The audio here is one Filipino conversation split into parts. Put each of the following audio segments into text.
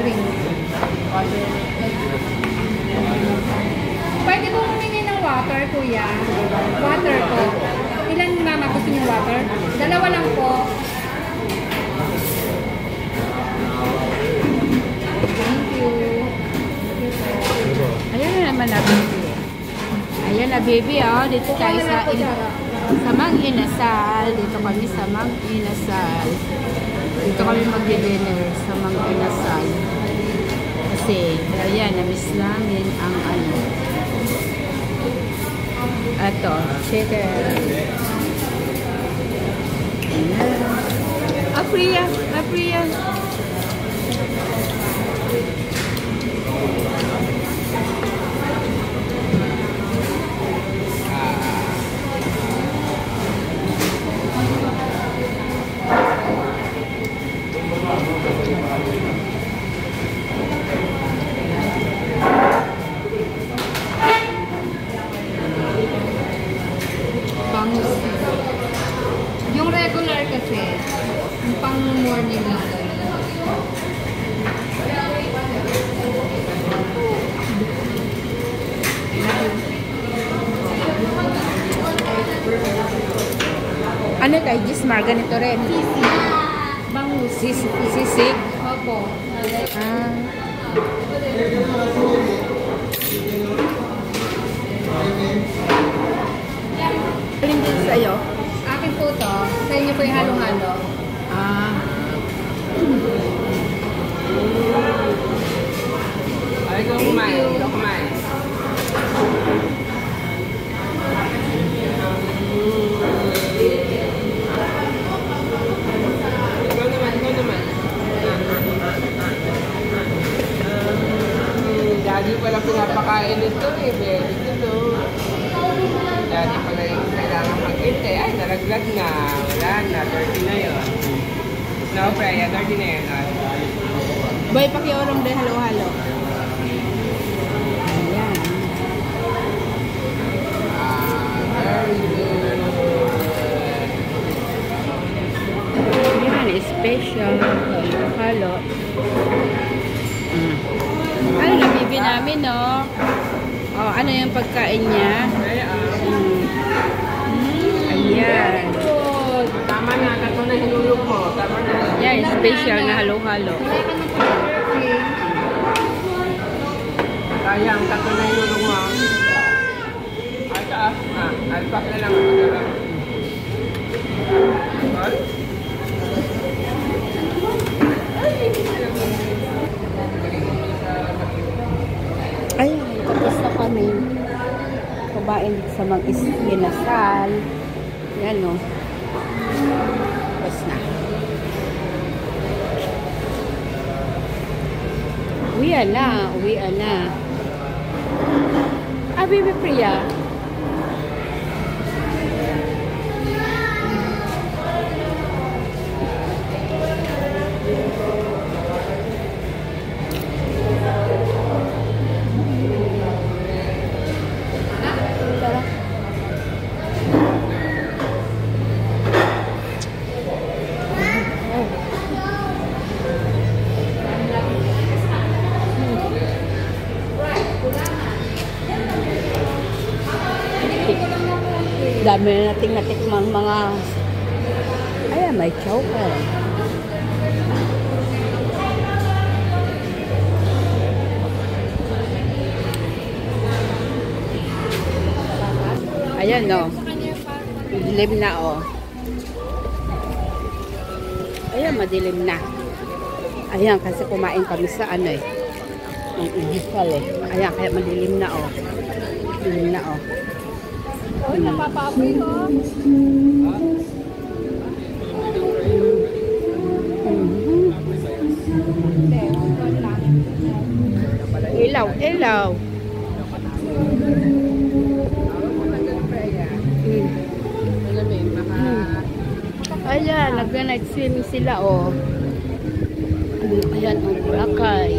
drink. Pwede po humingi ng water, kuya. Water po. Ilan mama gusto niyo water? Dalawa lang po. Thank you. Ayan na naman na baby. Ayan na baby, oh. Dito tayo sa Mang Inasal. Dito kami sa Mang Inasal. Dito kami mag-dinner sa Mang Inasal. Kasi, ayan, na-miss namin ang ano. Ito, chicken. Ayan. Apriya, Apriya. Yung regular kasi, yung pang morning lang. Ano tayo? Gismar, ganito rin. Sisig. Bangus. Sisig? Opo. Ah. Alin din sa'yo? Akin po to. Sa inyo po yung halo-halo. Ah. Ay, ikaw kumain. Ikaw kumain. Ikaw naman. Daddy pala pinapakain ito eh. Very good oh. Daddy pala yung kailangan mag-intay. Ay, naraglag na. Wala na. 30 na yun. No, Freya. 30 na yun. Boy, pakiorong din halo-halo. Ayan. Very good. Ayan, special. Halo. Ano na, bibi namin, no? Oh, ano yung pagkain niya? Ayan. Tama na. Kato na hinulog mo. Tama na. Yan, special na halo-halo. Sayang, kato na hinulog mo. Ay, taas. Alpak na lang. Ay? Ayan, tapos na kami. Kumain sa Mang Inasal. Yan, no? Tapos na. Uwian na. Ah, Baby Priya. Dami na nating natikmang mga... Ayan, may choker. Ayan, no. Madilim na, oh. Ayan, madilim na. Ayan, kasi kumain kami sa ano eh. Ang Inasal eh. Ayan, kaya madilim na, oh. Madilim na, oh. Uy, napapapoy ko. Ilaw. Ayan, nag-night swimming sila, oh. Ayan, ang Boracay.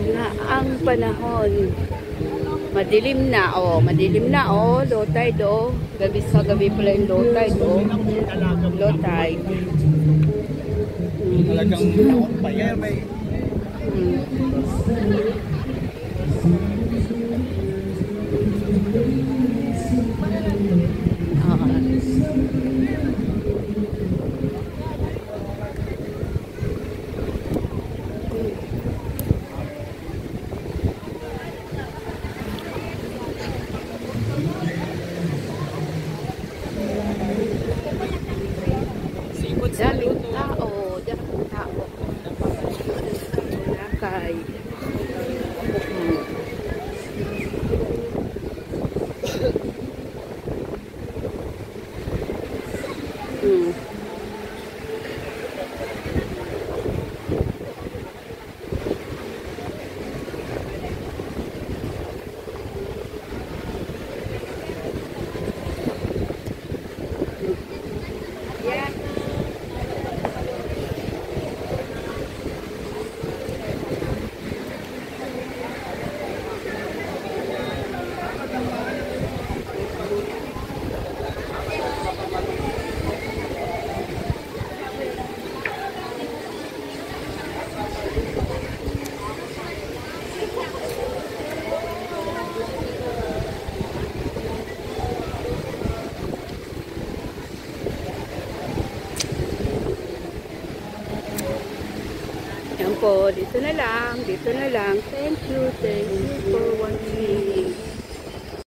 Na ang panahon. Madilim na, oh. Do tayo, do. Gabi sa gabi pala yung low tide, oh. Low tide. Talagang payer may daming tao, daming tao. Nakay. Yan po, dito na lang. Thank you for watching.